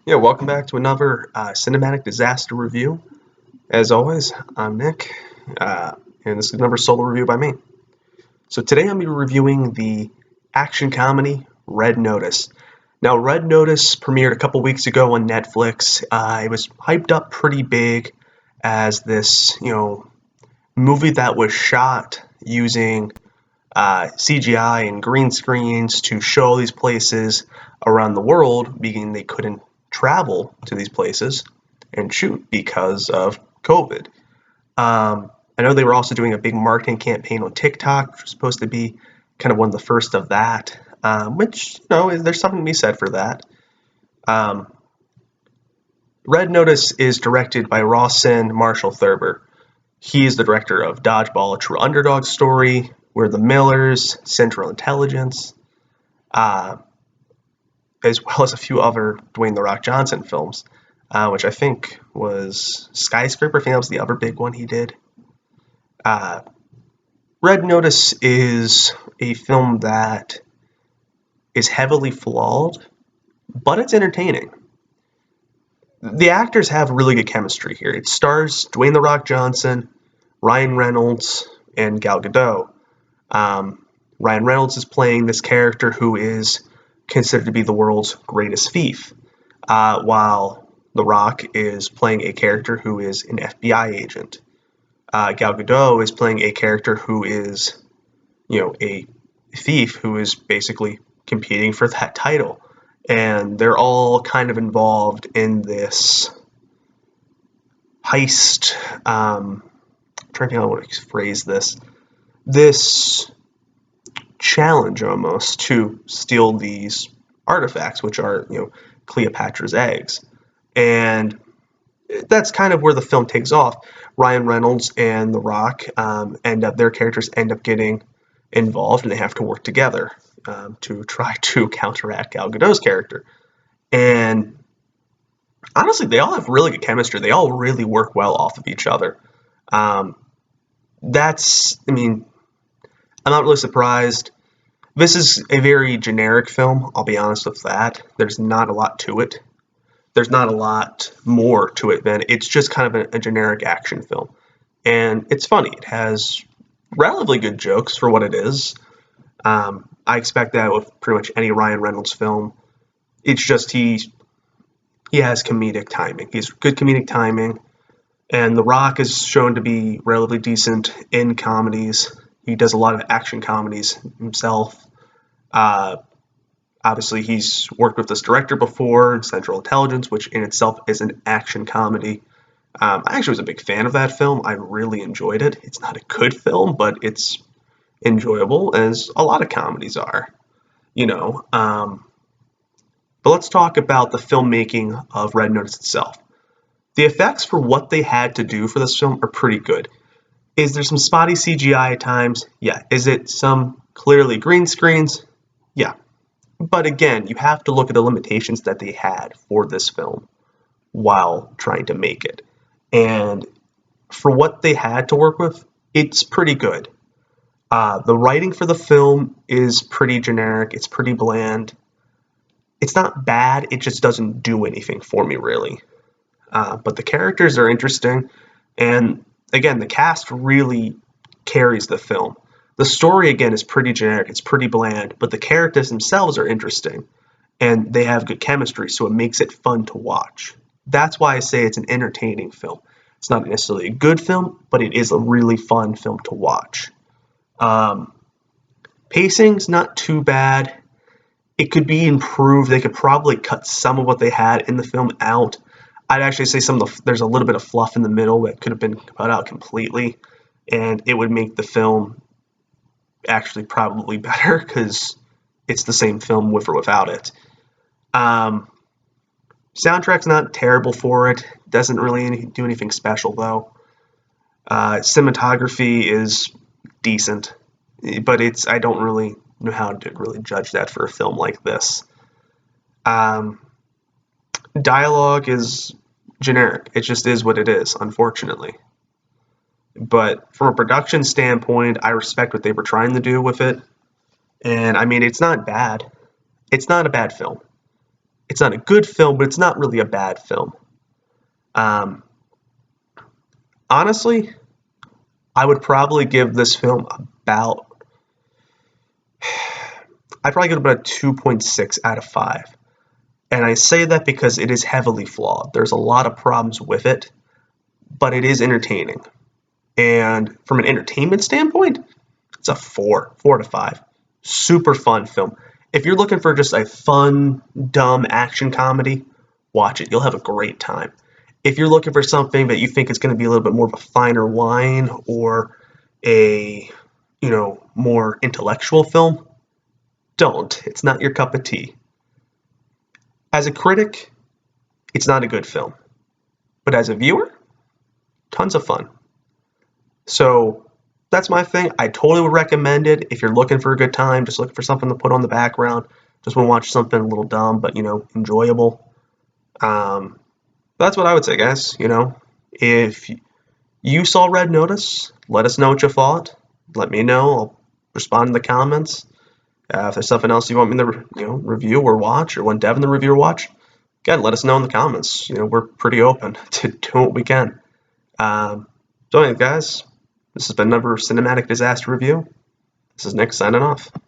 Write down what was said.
Yeah, welcome back to another cinematic disaster review. As always, I'm Nick, and this is another solo review by me. So today I'm going to be reviewing the action comedy Red Notice. Now, Red Notice premiered a couple weeks ago on Netflix. It was hyped up pretty big as this, movie that was shot using CGI and green screens to show these places around the world, being they couldn't travel to these places and shoot because of COVID. I know they were also doing a big marketing campaign on TikTok, which was supposed to be kind of one of the first of that, which, there's something to be said for that. Red Notice is directed by Rawson Marshall Thurber. He is the director of Dodgeball, A True Underdog Story, We're the Millers, Central Intelligence, as well as a few other Dwayne "The Rock" Johnson films, which I think was Skyscraper. I think that was the other big one he did. Red Notice is a film that is heavily flawed, but it's entertaining. The actors have really good chemistry here. It stars Dwayne "The Rock" Johnson, Ryan Reynolds, and Gal Gadot. Ryan Reynolds is playing this character who is considered to be the world's greatest thief, while The Rock is playing a character who is an FBI agent. Gal Gadot is playing a character who is, a thief who is basically competing for that title. And they're all kind of involved in this heist. I'm trying to think how I want to phrase this. This challenge almost to steal these artifacts, which are, Cleopatra's eggs. And that's kind of where the film takes off. Ryan Reynolds and The Rock their characters end up getting involved, and they have to work together to try to counteract Gal Gadot's character. And honestly, they all have really good chemistry. They all really work well off of each other. I'm not really surprised. This is a very generic film, I'll be honest with that. There's not a lot to it. There's not a lot more to it than it's just kind of a generic action film. And it's funny. It has relatively good jokes for what it is. I expect that with pretty much any Ryan Reynolds film. It's just he has comedic timing. He has good comedic timing. And The Rock is shown to be relatively decent in comedies. He does a lot of action comedies himself. Obviously, he's worked with this director before, Central Intelligence, which in itself is an action comedy. I actually was a big fan of that film. I really enjoyed it. It's not a good film, but it's enjoyable, as a lot of comedies are, But let's talk about the filmmaking of Red Notice itself. The effects for what they had to do for this film are pretty good. Is there some spotty CGI at times? Yeah. Is it some clearly green screens? Yeah. But again, you have to look at the limitations that they had for this film while trying to make it. And for what they had to work with, it's pretty good. The writing for the film is pretty generic. It's pretty bland. It's not bad. It just doesn't do anything for me, really. But the characters are interesting. And again, the cast really carries the film. The story, again, is pretty generic. It's pretty bland. But the characters themselves are interesting. And they have good chemistry, so it makes it fun to watch. That's why I say it's an entertaining film. It's not necessarily a good film, but it is a really fun film to watch. Pacing's not too bad. It could be improved. They could probably cut some of what they had in the film out. I'd actually say there's a little bit of fluff in the middle that could have been cut out completely, and it would make the film actually probably better because it's the same film with or without it. Soundtrack's not terrible for it. Doesn't really do anything special, though. Cinematography is decent, but I don't really know how to really judge that for a film like this. Dialogue is generic. It just is what it is, unfortunately. But from a production standpoint, I respect what they were trying to do with it. And it's not bad. It's not a bad film. It's not a good film, but it's not really a bad film. Um, Honestly, I would probably give this film about, I'd probably give it about a 2.6 out of 5. And I say that because it is heavily flawed. There's a lot of problems with it, but it is entertaining. And from an entertainment standpoint, it's a 4 to 5. Super fun film. If you're looking for just a fun, dumb action comedy, watch it. You'll have a great time. If you're looking for something that you think is going to be a little bit more of a finer line or a, more intellectual film, don't. It's not your cup of tea. As a critic, it's not a good film. But as a viewer, tons of fun. So that's my thing. I totally would recommend it if you're looking for a good time, just looking for something to put on the background, just want to watch something a little dumb but enjoyable. That's what I would say, guys. If you saw Red Notice, let us know what you thought. Let me know. I'll respond in the comments. If there's something else you want me to review or watch, or want Devin to review or watch, again, let us know in the comments. We're pretty open to doing what we can. So anyway, guys, this has been another Cinematic Disaster Review. This is Nick signing off.